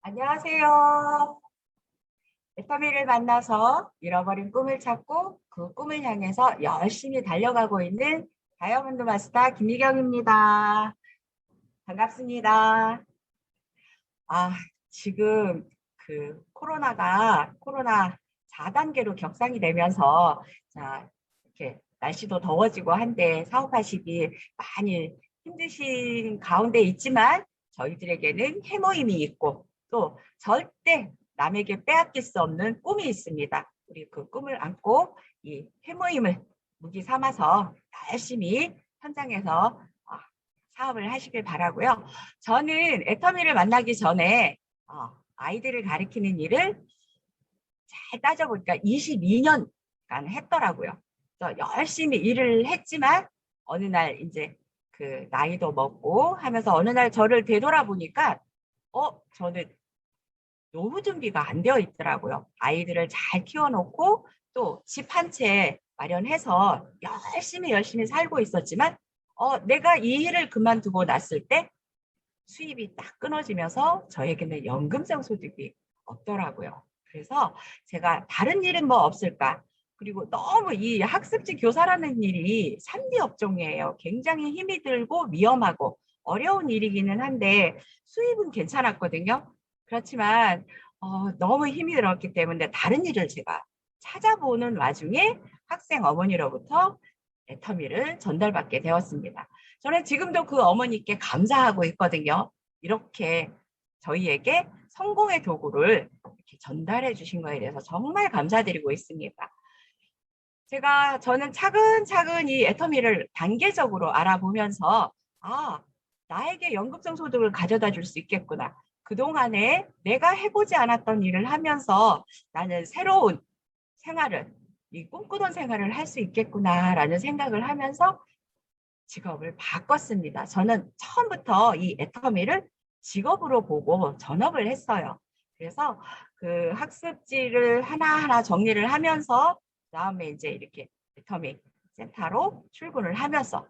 안녕하세요. 애터미를 만나서 잃어버린 꿈을 찾고 그 꿈을 향해서 열심히 달려가고 있는 다이아몬드 마스터 김미경입니다. 반갑습니다. 아, 지금 코로나 4단계로 격상이 되면서 자, 이렇게 날씨도 더워지고 한데 사업하시기 많이 힘드신 가운데 있지만 저희들에게는 해모임이 있고 또 절대 남에게 빼앗길 수 없는 꿈이 있습니다. 우리 그 꿈을 안고 이 해모임을 무기 삼아서 열심히 현장에서 사업을 하시길 바라고요. 저는 애터미를 만나기 전에 아이들을 가리키는 일을 잘 따져보니까 22년간 했더라고요. 그래서 열심히 일을 했지만 어느 날 이제 그 나이도 먹고 하면서 어느 날 저를 되돌아보니까 저는 노후 준비가 안 되어 있더라고요. 아이들을 잘 키워놓고 또 집 한 채 마련해서 열심히 살고 있었지만 내가 이 일을 그만두고 났을 때 수입이 딱 끊어지면서 저에게는 연금성 소득이 없더라고요. 그래서 제가 다른 일은 뭐 없을까? 그리고 너무 이 학습지 교사라는 일이 3D 업종이에요. 굉장히 힘이 들고 위험하고 어려운 일이기는 한데 수입은 괜찮았거든요. 그렇지만 너무 힘이 들었기 때문에 다른 일을 제가 찾아보는 와중에 학생 어머니로부터 애터미를 전달받게 되었습니다. 저는 지금도 그 어머니께 감사하고 있거든요. 이렇게 저희에게 성공의 도구를 이렇게 전달해 주신 거에 대해서 정말 감사드리고 있습니다. 저는 차근차근 이 애터미를 단계적으로 알아보면서 나에게 연금성 소득을 가져다 줄 수 있겠구나. 그동안에 내가 해보지 않았던 일을 하면서 나는 새로운 생활을, 이 꿈꾸던 생활을 할 수 있겠구나라는 생각을 하면서 직업을 바꿨습니다. 저는 처음부터 이 애터미를 직업으로 보고 전업을 했어요. 그래서 그 학습지를 하나하나 정리를 하면서 그다음에 이제 이렇게 애터미 센터로 출근을 하면서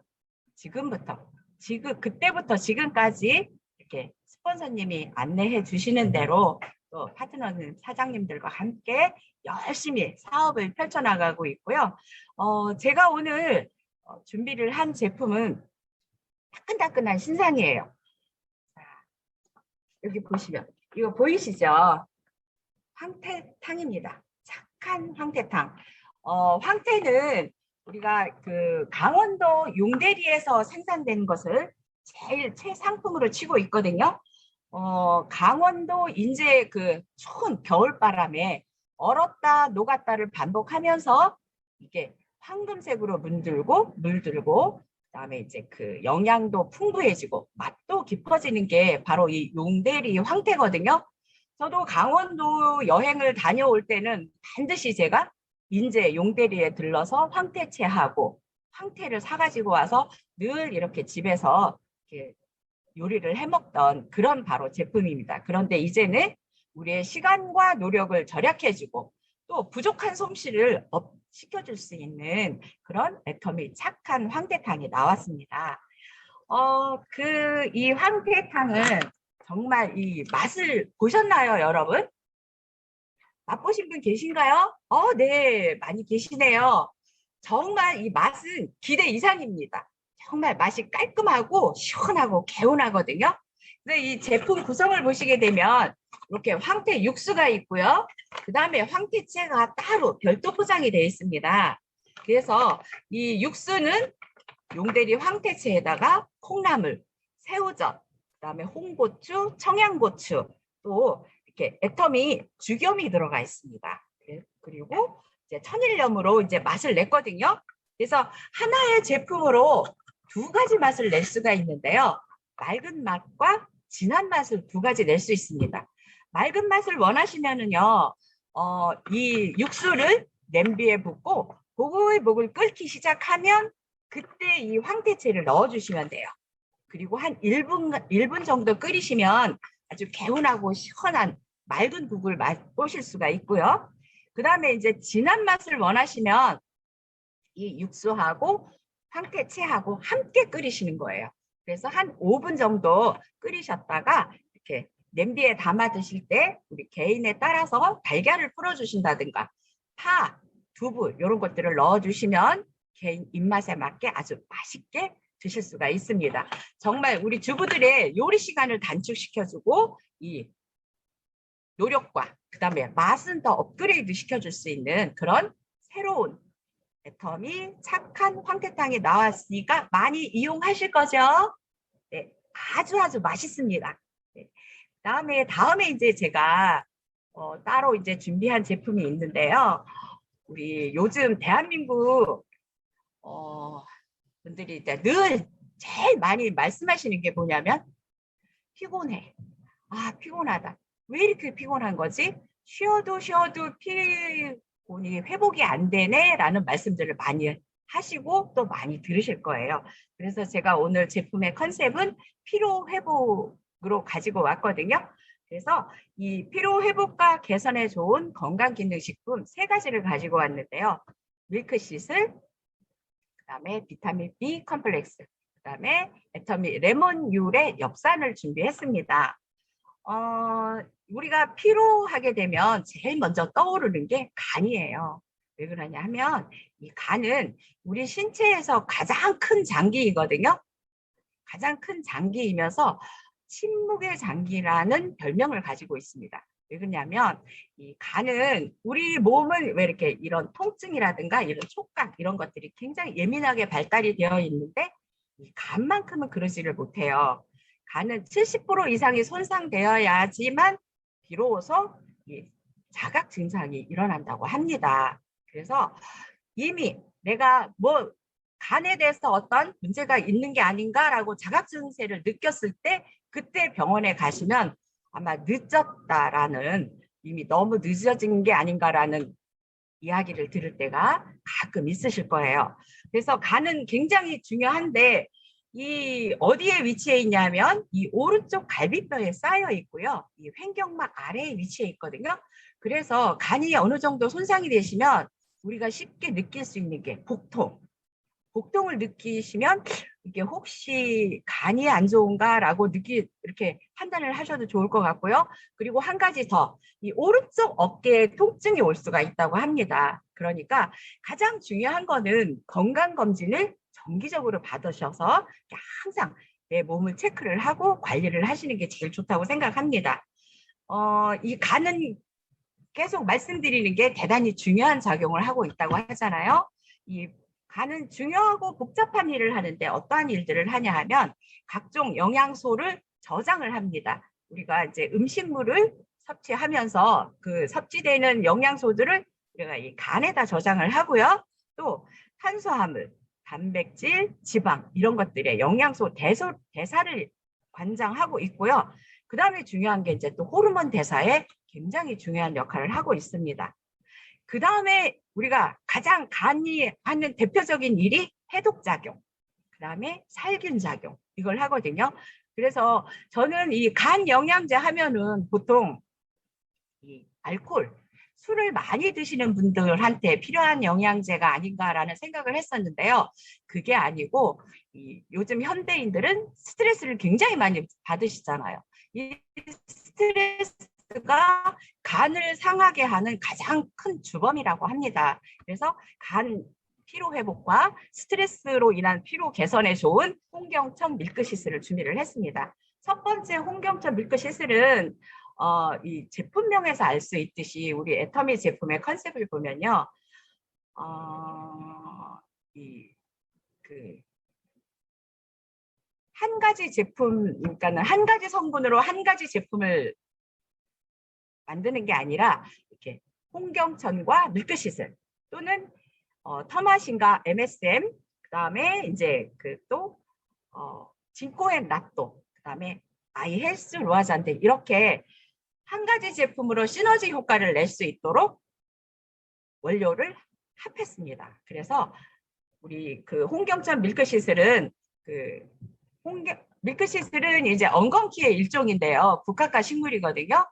그때부터 지금까지 이렇게 스폰서님이 안내해 주시는 대로 또 파트너는 사장님들과 함께 열심히 사업을 펼쳐나가고 있고요. 제가 오늘 준비를 한 제품은 따끈따끈한 신상이에요. 자, 여기 보시면 이거 보이시죠? 황태탕입니다. 착한 황태탕. 황태는 우리가 그 강원도 용대리에서 생산된 것을 제일 최상품으로 치고 있거든요. 강원도 이제 그 추운 겨울바람에 얼었다 녹았다를 반복하면서 이게 황금색으로 물들고 그다음에 이제 그 영양도 풍부해지고 맛도 깊어지는 게 바로 이 용대리 황태거든요. 저도 강원도 여행을 다녀올 때는 반드시 제가 인제 용대리에 들러서 황태채하고 황태를 사가지고 와서 늘 이렇게 집에서 이렇게 요리를 해먹던 그런 바로 제품입니다. 그런데 이제는 우리의 시간과 노력을 절약해주고 또 부족한 솜씨를 시켜줄 수 있는 그런 애터미 착한 황태탕이 나왔습니다. 이 황태탕은 정말 이 맛을 보셨나요, 여러분? 맛보신 분 계신가요? 네, 많이 계시네요. 정말 이 맛은 기대 이상입니다. 정말 맛이 깔끔하고 시원하고 개운하거든요. 그래서 이 제품 구성을 보시게 되면 이렇게 황태 육수가 있고요. 그 다음에 황태채가 따로 별도 포장이 되어 있습니다. 그래서 이 육수는 용대리 황태채에다가 콩나물, 새우젓, 그다음에 홍고추, 청양고추, 또 이렇게 애터미 죽염이 들어가 있습니다. 그리고 이제 천일염으로 이제 맛을 냈거든요. 그래서 하나의 제품으로 두 가지 맛을 낼 수가 있는데요. 맑은 맛과 진한 맛을 두 가지 낼 수 있습니다. 맑은 맛을 원하시면은요, 이 육수를 냄비에 붓고 보글보글 끓기 시작하면 그때 이 황태채를 넣어주시면 돼요. 그리고 한 1분 정도 끓이시면 아주 개운하고 시원한 맑은 국을 맛보실 수가 있고요. 그 다음에 이제 진한 맛을 원하시면 이 육수하고 황태채하고 함께 끓이시는 거예요. 그래서 한 5분 정도 끓이셨다가 이렇게 냄비에 담아 드실 때 우리 개인에 따라서 달걀을 풀어주신다든가 파, 두부 이런 것들을 넣어주시면 개인 입맛에 맞게 아주 맛있게 드실 수가 있습니다. 정말 우리 주부들의 요리 시간을 단축시켜주고 이 노력과 그다음에 맛은 더 업그레이드 시켜줄 수 있는 그런 새로운 애터미 착한 황태탕이 나왔으니까 많이 이용하실 거죠? 네, 아주 맛있습니다. 네. 다음에 이제 제가 따로 이제 준비한 제품이 있는데요. 우리 요즘 대한민국 분들이 이제 늘 제일 많이 말씀하시는 게 뭐냐면 피곤해. 아, 피곤하다. 왜 이렇게 피곤한 거지? 쉬어도 피곤이 회복이 안 되네 라는 말씀들을 많이 하시고 또 많이 들으실 거예요. 그래서 제가 오늘 제품의 컨셉은 피로 회복으로 가지고 왔거든요. 그래서 이 피로 회복과 개선에 좋은 건강기능식품 3가지를 가지고 왔는데요. 밀크시슬, 그다음에 비타민 B 컴플렉스, 그다음에 애터미 레몬율의 엽산을 준비했습니다. 우리가 피로하게 되면 제일 먼저 떠오르는 게 간이에요. 왜 그러냐 하면 이 간은 우리 신체에서 가장 큰 장기이거든요. 가장 큰 장기이면서 침묵의 장기라는 별명을 가지고 있습니다. 왜 그러냐면 이 간은 우리 몸은 왜 이렇게 이런 통증이라든가 이런 촉각 이런 것들이 굉장히 예민하게 발달이 되어 있는데 이 간만큼은 그러지를 못해요. 간은 70% 이상이 손상되어야지만 비로소 이 자각 증상이 일어난다고 합니다. 그래서 이미 내가 뭐 간에 대해서 어떤 문제가 있는 게 아닌가라고 자각 증세를 느꼈을 때 그때 병원에 가시면 아마 늦었다라는 이미 너무 늦어진 게 아닌가라는 이야기를 들을 때가 가끔 있으실 거예요. 그래서 간은 굉장히 중요한데 이 어디에 위치해 있냐면 이 오른쪽 갈비뼈에 쌓여 있고요. 이 횡격막 아래에 위치해 있거든요. 그래서 간이 어느 정도 손상이 되시면 우리가 쉽게 느낄 수 있는 게 복통. 복통을 느끼시면 이게 혹시 간이 안 좋은가라고 이렇게 판단을 하셔도 좋을 것 같고요. 그리고 한 가지 더, 이 오른쪽 어깨에 통증이 올 수가 있다고 합니다. 그러니까 가장 중요한 거는 건강검진을 정기적으로 받으셔서 항상 내 몸을 체크를 하고 관리를 하시는 게 제일 좋다고 생각합니다. 이 간은 계속 말씀드리는 게 대단히 중요한 작용을 하고 있다고 하잖아요. 이 간은 중요하고 복잡한 일을 하는데 어떠한 일들을 하냐 하면 각종 영양소를 저장을 합니다. 우리가 이제 음식물을 섭취하면서 그 섭취되는 영양소들을 우리가 이 간에다 저장을 하고요. 또 탄수화물, 단백질, 지방 이런 것들의 영양소 대사를 관장하고 있고요. 그 다음에 중요한 게 이제 또 호르몬 대사에 굉장히 중요한 역할을 하고 있습니다. 그 다음에 우리가 가장 간이 하는 대표적인 일이 해독작용, 그 다음에 살균작용 이걸 하거든요. 그래서 저는 이 간 영양제 하면은 보통 이 알코올, 술을 많이 드시는 분들한테 필요한 영양제가 아닌가라는 생각을 했었는데요. 그게 아니고 요즘 현대인들은 스트레스를 굉장히 많이 받으시잖아요. 이 스트레스가 간을 상하게 하는 가장 큰 주범이라고 합니다. 그래서 간 피로 회복과 스트레스로 인한 피로 개선에 좋은 홍경천 밀크시슬을 준비를 했습니다. 첫 번째 홍경천 밀크시슬은 이 제품명에서 알 수 있듯이 우리 애터미 제품의 컨셉을 보면요. 한 가지 제품, 그러니까는 한 가지 성분으로 한 가지 제품을 만드는 게 아니라 이렇게 홍경천과 밀크시슬 또는 터마신과 MSM, 그다음에 이제 또 진코앤 라또, 그다음에 아이헬스 로아잔데 이렇게 한 가지 제품으로 시너지 효과를 낼 수 있도록 원료를 합했습니다. 그래서 우리 그 홍경천 밀크시슬은 밀크시슬은 이제 엉겅퀴의 일종인데요. 국화과 식물이거든요.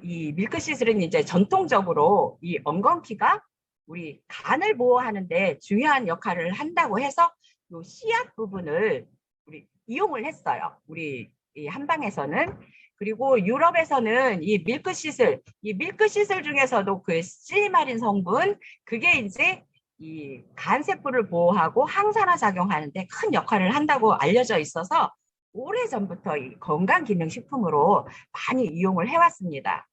이 밀크시슬은 이제 전통적으로 이 엉겅퀴가 우리 간을 보호하는데 중요한 역할을 한다고 해서 이 씨앗 부분을 우리 이용을 했어요. 우리 이 한방에서는. 그리고 유럽에서는 이 밀크시슬 중에서도 그 실리마린 성분, 그게 이제 이 간세포를 보호하고 항산화 작용하는데 큰 역할을 한다고 알려져 있어서 오래전부터 이 건강기능식품으로 많이 이용을 해왔습니다.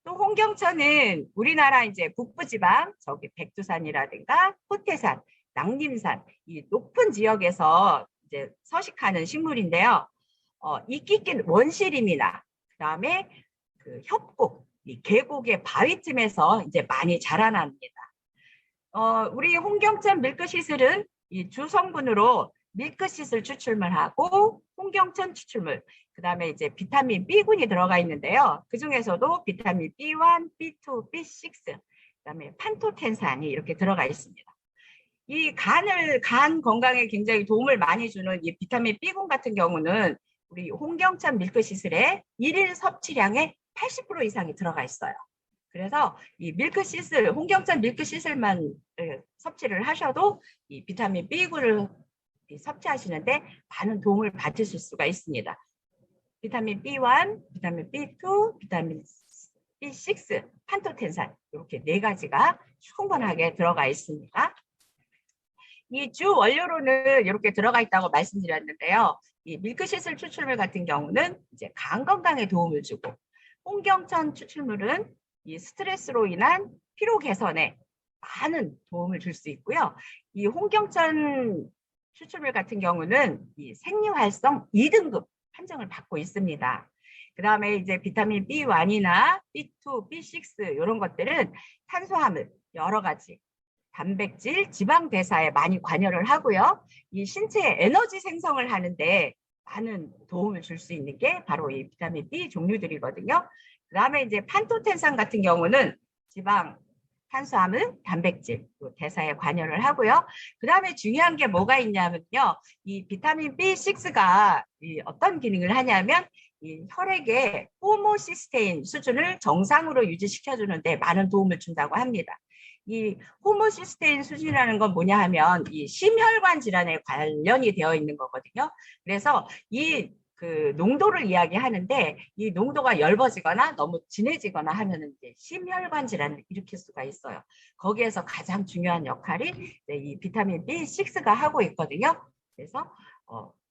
또 홍경천은 우리나라 이제 북부지방, 저기 백두산이라든가 호태산, 낙림산, 이 높은 지역에서 이제 서식하는 식물인데요. 이끼 낀 원시림이나 그다음에 그 협곡, 이 계곡의 바위쯤에서 이제 많이 자라납니다. 우리 홍경천 밀크시슬은 이 주성분으로 밀크시슬 추출물 하고 홍경천 추출물, 그다음에 이제 비타민 B군이 들어가 있는데요. 그 중에서도 비타민 B1, B2, B6, 그다음에 판토텐산이 이렇게 들어가 있습니다. 이 간 건강에 굉장히 도움을 많이 주는 이 비타민 B군 같은 경우는 우리 홍경천 밀크시슬의 일일 섭취량의 80% 이상이 들어가 있어요. 그래서 이 밀크시슬, 홍경천 밀크시슬만 섭취를 하셔도 이 비타민 B군을 섭취하시는데 많은 도움을 받으실 수가 있습니다. 비타민 B1, 비타민 B2, 비타민 B6, 판토텐산 이렇게 4가지가 충분하게 들어가 있습니다. 이 주 원료로는 이렇게 들어가 있다고 말씀드렸는데요. 이 밀크시슬 추출물 같은 경우는 이제 간 건강에 도움을 주고, 홍경천 추출물은 이 스트레스로 인한 피로 개선에 많은 도움을 줄 수 있고요. 이 홍경천 추출물 같은 경우는 이 생리활성 2등급 판정을 받고 있습니다. 그 다음에 이제 비타민 B1이나 B2, B6 이런 것들은 탄수화물 여러 가지, 단백질, 지방 대사에 많이 관여를 하고요. 이 신체의 에너지 생성을 하는데 많은 도움을 줄 수 있는 게 바로 이 비타민 B 종류들이거든요. 그 다음에 이제 판토텐산 같은 경우는 지방, 탄수화물, 단백질 대사에 관여를 하고요. 그 다음에 중요한 게 뭐가 있냐면요. 이 비타민 B6가 어떤 기능을 하냐면 이 혈액의 호모시스테인 수준을 정상으로 유지시켜주는 데 많은 도움을 준다고 합니다. 이 호모시스테인 수준이라는 건 뭐냐 하면 이 심혈관 질환에 관련이 되어 있는 거거든요. 그래서 이 그 농도를 이야기하는데 이 농도가 엷어지거나 너무 진해지거나 하면은 이제 심혈관 질환을 일으킬 수가 있어요. 거기에서 가장 중요한 역할이 이 비타민 B6가 하고 있거든요. 그래서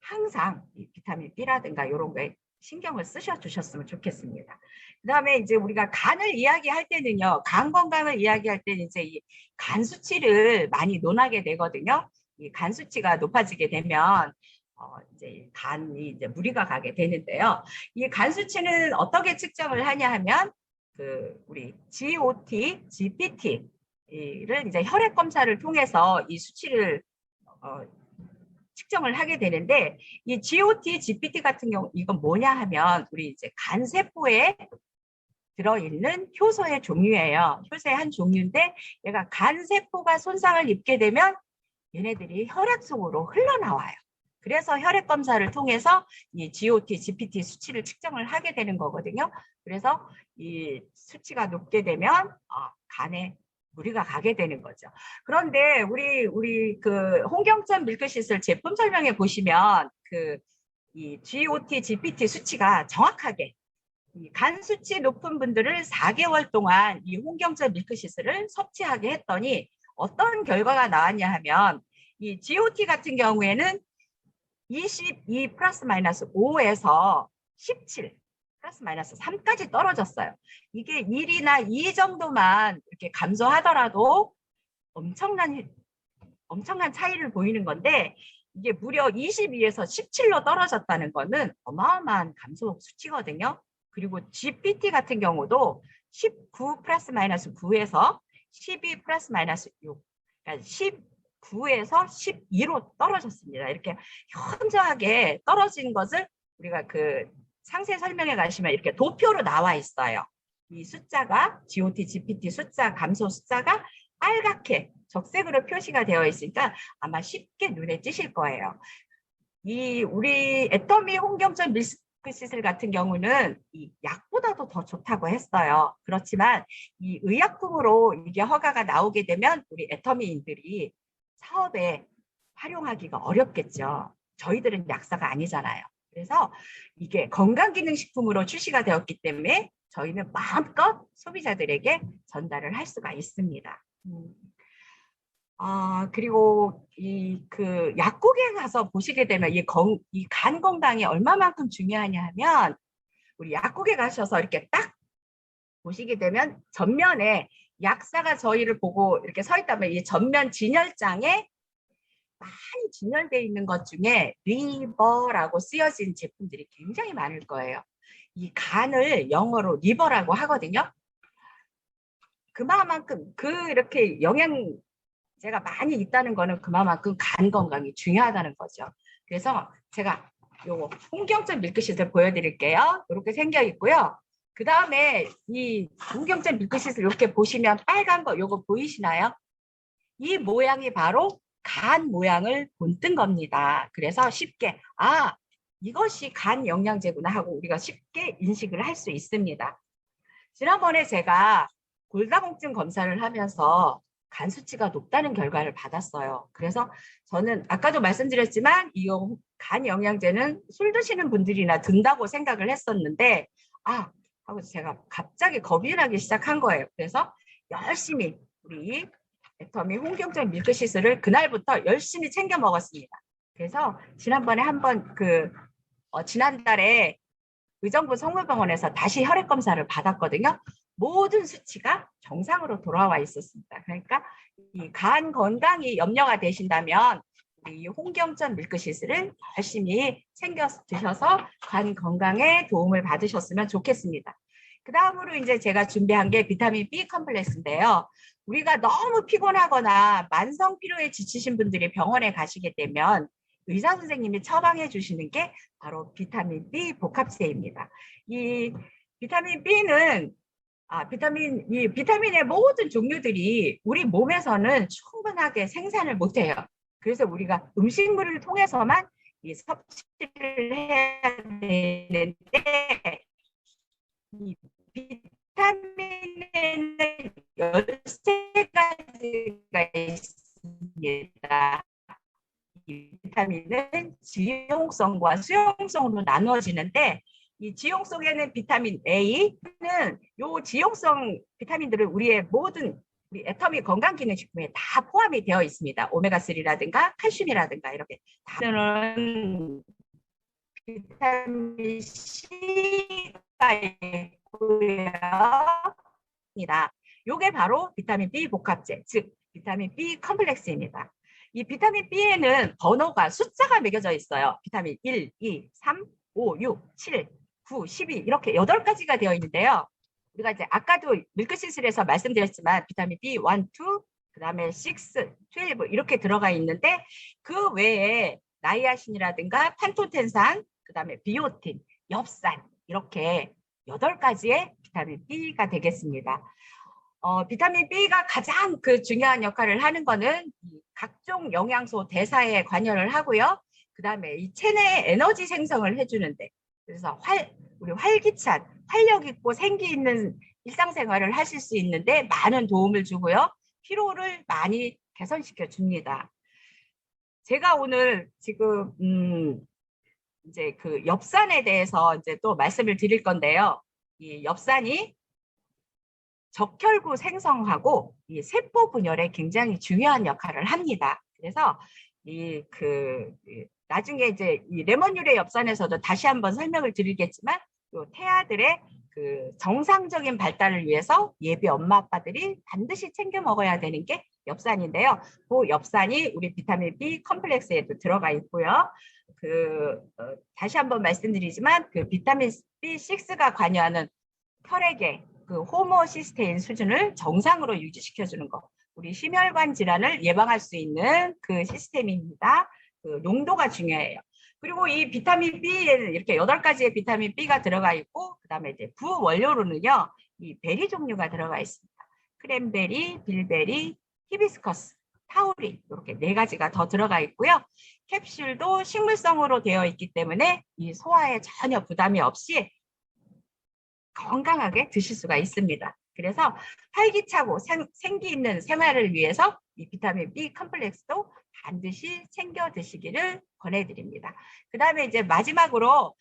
항상 이 비타민 B라든가 이런 거에 신경을 쓰셔 주셨으면 좋겠습니다. 그다음에 이제 우리가 간을 이야기할 때는요, 간 건강을 이야기할 때는 이제 이 간 수치를 많이 논하게 되거든요. 이 간 수치가 높아지게 되면 이제 간이 이제 무리가 가게 되는데요. 이 간 수치는 어떻게 측정을 하냐 하면 그 우리 GOT, GPT를 이제 혈액 검사를 통해서 이 수치를 측정을 하게 되는데 이 GOT, GPT 같은 경우 이건 뭐냐 하면 우리 이제 간 세포에 들어있는 효소의 종류예요. 효소의 한 종류인데 얘가 간 세포가 손상을 입게 되면 얘네들이 혈액 속으로 흘러나와요. 그래서 혈액 검사를 통해서 이 GOT, GPT 수치를 측정을 하게 되는 거거든요. 그래서 이 수치가 높게 되면 간에 무리가 가게 되는 거죠. 그런데 우리 그 홍경천 밀크시슬 제품 설명에 보시면 그 이 GOT, GPT 수치가 정확하게 이 간 수치 높은 분들을 4개월 동안 이 홍경천 밀크시슬을 섭취하게 했더니 어떤 결과가 나왔냐 하면 이 GOT 같은 경우에는 22 플러스 마이너스 5에서 17 플러스 마이너스 3까지 떨어졌어요. 이게 1이나 2 정도만 이렇게 감소하더라도 엄청난 차이를 보이는 건데 이게 무려 22에서 17로 떨어졌다는 거는 어마어마한 감소 수치거든요. 그리고 GPT 같은 경우도 19 플러스 마이너스 9에서 12 플러스 마이너스 6, 그러니까 19에서 12로 떨어졌습니다. 이렇게 현저하게 떨어진 것을 우리가 그 상세 설명에 가시면 이렇게 도표로 나와 있어요. 이 숫자가 GOT, GPT 숫자, 감소 숫자가 빨갛게 적색으로 표시가 되어 있으니까 아마 쉽게 눈에 띄실 거예요. 이 우리 애터미 홍경천 밀크시슬 같은 경우는 이 약보다도 더 좋다고 했어요. 그렇지만 이 의약품으로 이게 허가가 나오게 되면 우리 애터미인들이 사업에 활용하기가 어렵겠죠. 저희들은 약사가 아니잖아요. 그래서 이게 건강기능식품으로 출시가 되었기 때문에 저희는 마음껏 소비자들에게 전달을 할 수가 있습니다. 그리고 그 약국에 가서 보시게 되면 이 간 건강이 얼마만큼 중요하냐 하면, 우리 약국에 가셔서 이렇게 딱 보시게 되면 전면에 약사가 저희를 보고 이렇게 서 있다면 이 전면 진열장에 많이 진열되어 있는 것 중에 리버라고 쓰여진 제품들이 굉장히 많을 거예요. 이 간을 영어로 리버라고 하거든요. 그만큼 이렇게 영양제가 많이 있다는 거는 그만큼 간 건강이 중요하다는 거죠. 그래서 제가 요거 홍경천 밀크시슬 보여드릴게요. 이렇게 생겨 있고요. 그 다음에 이 홍경천 밀크시슬 이렇게 보시면 빨간 거 요거 보이시나요? 이 모양이 바로 간 모양을 본뜬 겁니다. 그래서 쉽게 이것이 간 영양제구나 하고 우리가 쉽게 인식을 할 수 있습니다. 지난번에 제가 골다공증 검사를 하면서 간 수치가 높다는 결과를 받았어요. 그래서 저는 아까도 말씀드렸지만 이 간 영양제는 술 드시는 분들이나 든다고 생각을 했었는데 하고 제가 갑자기 겁이 나기 시작한 거예요. 그래서 열심히 우리 애터미 홍경천 밀크시슬을 그날부터 열심히 챙겨 먹었습니다. 그래서 지난번에 한번 지난달에 의정부 성모병원에서 다시 혈액 검사를 받았거든요. 모든 수치가 정상으로 돌아와 있었습니다. 그러니까 이 간 건강이 염려가 되신다면 이 홍경천 밀크시슬을 열심히 챙겨 드셔서 간 건강에 도움을 받으셨으면 좋겠습니다. 그 다음으로 이제 제가 준비한 게 비타민 B 컴플렉스인데요. 우리가 너무 피곤하거나 만성 피로에 지치신 분들이 병원에 가시게 되면 의사 선생님이 처방해 주시는 게 바로 비타민 B 복합제입니다. 이 비타민 B는 이 비타민의 모든 종류들이 우리 몸에서는 충분하게 생산을 못해요. 그래서 우리가 음식물을 통해서만 이 섭취를 해야 되는데, 이 비타민에는 13가지가 있습니다. 이 비타민은 지용성과 수용성으로 나누어지는데, 이 지용성에는 비타민 A는 요 지용성 비타민들을 우리 애터미 건강기능식품에 다 포함이 되어 있습니다. 오메가3라든가 칼슘이라든가 이렇게 다른 비타민 C가 있고요. 요게 바로 비타민 B 복합제, 즉 비타민 B 컴플렉스입니다. 이 비타민 B에는 번호가 숫자가 매겨져 있어요. 비타민 1, 2, 3, 5, 6, 7, 9, 12 이렇게 8가지가 되어 있는데요. 우리가 이제 아까도 밀크시슬에서 말씀드렸지만 비타민 B 1, 2, 그 다음에 6, 12 이렇게 들어가 있는데, 그 외에 나이아신이라든가 판토텐산, 그 다음에 비오틴, 엽산 이렇게 8가지의 비타민 B가 되겠습니다. 비타민 B가 가장 중요한 역할을 하는 거는 각종 영양소 대사에 관여를 하고요. 그 다음에 이 체내 에너지 생성을 해주는데, 그래서 우리 활기찬, 활력 있고 생기 있는 일상생활을 하실 수 있는데 많은 도움을 주고요. 피로를 많이 개선시켜 줍니다. 제가 오늘 지금 이제 엽산에 대해서 이제 또 말씀을 드릴 건데요. 이 엽산이 적혈구 생성하고 이 세포 분열에 굉장히 중요한 역할을 합니다. 그래서 나중에 이제 이 레몬 유래 엽산에서도 다시 한번 설명을 드리겠지만, 요 태아들의 정상적인 발달을 위해서 예비 엄마 아빠들이 반드시 챙겨 먹어야 되는 게 엽산인데요. 그 엽산이 우리 비타민 B 컴플렉스에도 들어가 있고요. 다시 한번 말씀드리지만 비타민 B6가 관여하는 혈액의 호모시스테인 수준을 정상으로 유지시켜주는 거, 우리 심혈관 질환을 예방할 수 있는 시스템입니다. 농도가 중요해요. 그리고 이 비타민 B에는 이렇게 8가지의 비타민 B가 들어가 있고, 그 다음에 이제 부원료로는요, 이 베리 종류가 들어가 있습니다. 크랜베리, 빌베리, 히비스커스, 타우린 이렇게 4가지가 더 들어가 있고요. 캡슐도 식물성으로 되어 있기 때문에 이 소화에 전혀 부담이 없이 건강하게 드실 수가 있습니다. 그래서 활기차고 생기 있는 생활을 위해서 이 비타민 B 컴플렉스도 반드시 챙겨 드시기를 권해드립니다. 그 다음에 이제 마지막으로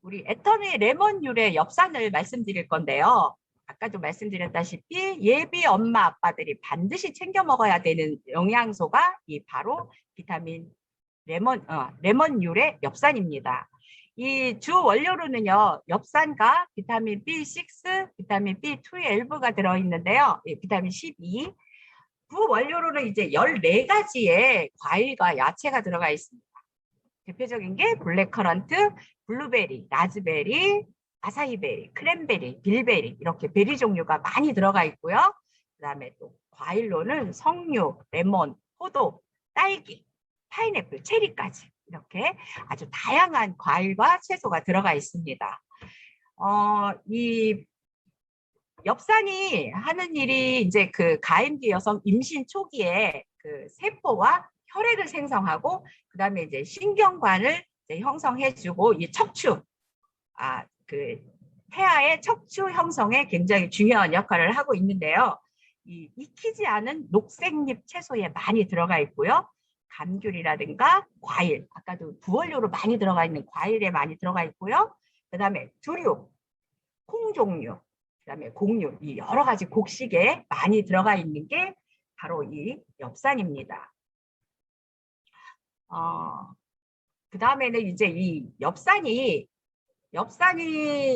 우리 애터미 레몬유래 엽산을 말씀드릴 건데요. 아까도 말씀드렸다시피 예비 엄마 아빠들이 반드시 챙겨 먹어야 되는 영양소가 이 바로 비타민 레몬유래 엽산입니다. 이 주 원료로는요, 엽산과 비타민 B6, 비타민 B12가 들어있는데요. 비타민 12. 부 원료로는 이제 14가지의 과일과 야채가 들어가 있습니다. 대표적인 게 블랙커런트, 블루베리, 라즈베리, 아사히베리, 크랜베리, 빌베리 이렇게 베리 종류가 많이 들어가 있고요. 그 다음에 또 과일로는 석류, 레몬, 포도, 딸기, 파인애플, 체리까지 이렇게 아주 다양한 과일과 채소가 들어가 있습니다. 이 엽산이 하는 일이 이제 그 가임기 여성 임신 초기에 그 세포와 혈액을 생성하고 그 다음에 이제 신경관을 이제 형성해주고 이 척추, 그 태아의 척추 형성에 굉장히 중요한 역할을 하고 있는데요. 이 익히지 않은 녹색잎 채소에 많이 들어가 있고요. 감귤이라든가 과일, 아까도 부원료로 많이 들어가 있는 과일에 많이 들어가 있고요. 그 다음에 두류, 콩 종류, 그 다음에 곡류, 이 여러 가지 곡식에 많이 들어가 있는 게 바로 이 엽산입니다. 그 다음에는 이제 이 엽산이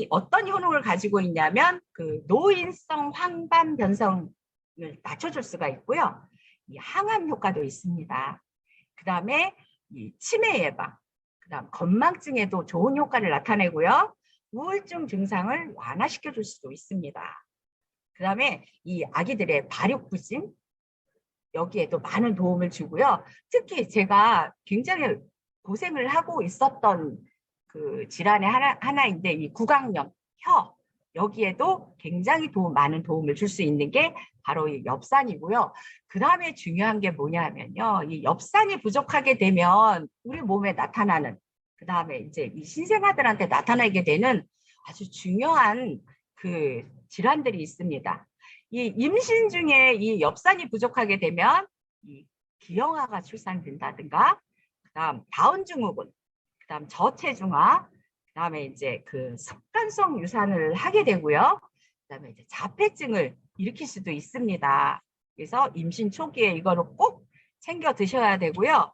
어떤 효능을 가지고 있냐면 그 노인성 황반 변성을 낮춰줄 수가 있고요. 이 항암 효과도 있습니다. 그 다음에 이 치매 예방, 그 다음 건망증에도 좋은 효과를 나타내고요. 우울증 증상을 완화시켜 줄 수도 있습니다. 그 다음에 이 아기들의 발육부진, 여기에도 많은 도움을 주고요. 특히 제가 굉장히 고생을 하고 있었던 그 질환의 하나인데 이 구강염, 혀, 여기에도 굉장히 많은 도움을 줄 수 있는 게 바로 이 엽산이고요. 그 다음에 중요한 게 뭐냐면요. 이 엽산이 부족하게 되면 우리 몸에 나타나는, 그 다음에 이제 이 신생아들한테 나타나게 되는 아주 중요한 그 질환들이 있습니다. 이 임신 중에 이 엽산이 부족하게 되면 이 기형아가 출산된다든가, 그 다음 다운 증후군, 그 다음 저체중아, 그 다음에 이제 그 습관성 유산을 하게 되고요. 그 다음에 이제 자폐증을 일으킬 수도 있습니다. 그래서 임신 초기에 이거를 꼭 챙겨 드셔야 되고요.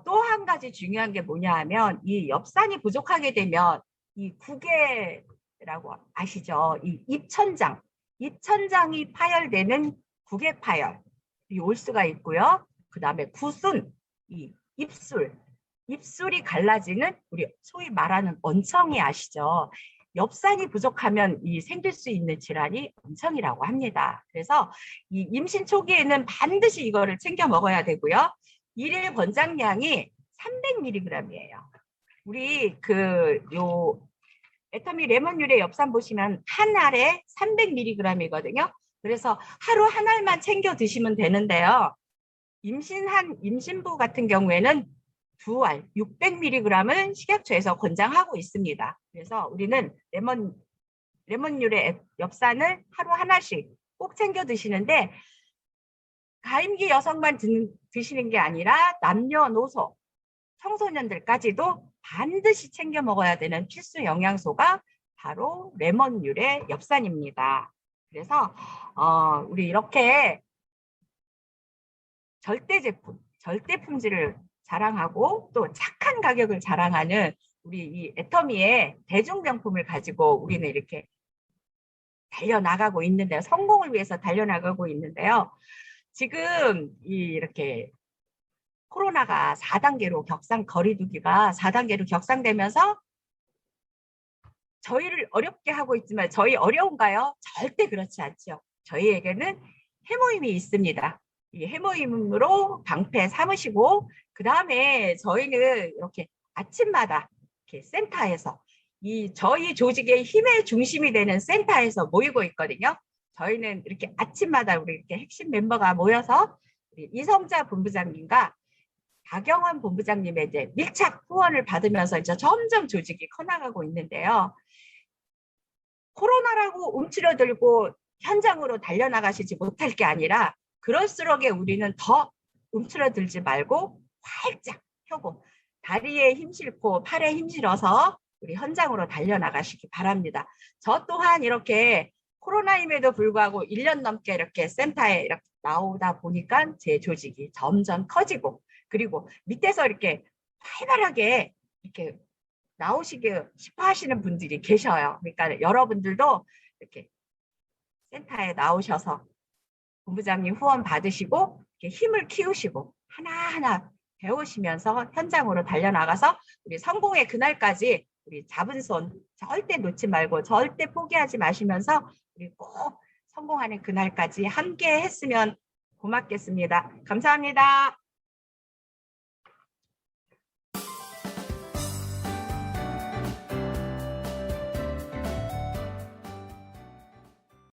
또 한 가지 중요한 게 뭐냐 하면 이 엽산이 부족하게 되면 이 구개라고 아시죠? 이 입천장이 파열되는 구개 파열이 올 수가 있고요. 그 다음에 구순, 이 입술이 갈라지는 우리 소위 말하는 언청이 아시죠? 엽산이 부족하면 생길 수 있는 질환이 언청이라고 합니다. 그래서 이 임신 초기에는 반드시 이거를 챙겨 먹어야 되고요. 일일 권장량이 300mg이에요. 우리 애터미 레몬유래 엽산 보시면 한 알에 300mg이거든요. 그래서 하루 한 알만 챙겨 드시면 되는데요. 임신부 같은 경우에는 두 알 600mg을 식약처에서 권장하고 있습니다. 그래서 우리는 레몬유래 엽산을 하루 하나씩 꼭 챙겨 드시는데 가임기 여성만 드시는 게 아니라 남녀노소, 청소년들까지도 반드시 챙겨 먹어야 되는 필수 영양소가 바로 레몬유래 엽산입니다. 그래서 우리 이렇게 절대 품질을 자랑하고 또 착한 가격을 자랑하는 우리 이 애터미의 대중명품을 가지고 우리는 이렇게 달려나가고 있는데요. 성공을 위해서 달려나가고 있는데요. 지금 이렇게 코로나가 4단계로 거리두기가 4단계로 격상되면서 저희를 어렵게 하고 있지만 저희 어려운가요? 절대 그렇지 않죠. 저희에게는 해모임이 있습니다. 이 해모임으로 방패 삼으시고 그 다음에 저희는 이렇게 아침마다 이렇게 센터에서 저희 조직의 힘의 중심이 되는 센터에서 모이고 있거든요. 저희는 이렇게 아침마다 우리 이렇게 핵심 멤버가 모여서 이성자 본부장님과 박영원 본부장님의 이제 밀착 후원을 받으면서 이제 점점 조직이 커나가고 있는데요. 코로나라고 움츠러들고 현장으로 달려나가시지 못할 게 아니라 그럴수록에 우리는 더 움츠러들지 말고 활짝 펴고 다리에 힘 실고 팔에 힘 실어서 우리 현장으로 달려나가시기 바랍니다. 저 또한 이렇게 코로나임에도 불구하고 1년 넘게 이렇게 센터에 이렇게 나오다 보니까 제 조직이 점점 커지고 그리고 밑에서 이렇게 활발하게 이렇게 나오시기 싶어 하시는 분들이 계셔요. 그러니까 여러분들도 이렇게 센터에 나오셔서 본부장님 후원 받으시고 이렇게 힘을 키우시고 하나하나 배우시면서 현장으로 달려나가서 우리 성공의 그날까지 우리 잡은 손 절대 놓지 말고 절대 포기하지 마시면서 우리 꼭 성공하는 그날까지 함께 했으면 고맙겠습니다. 감사합니다.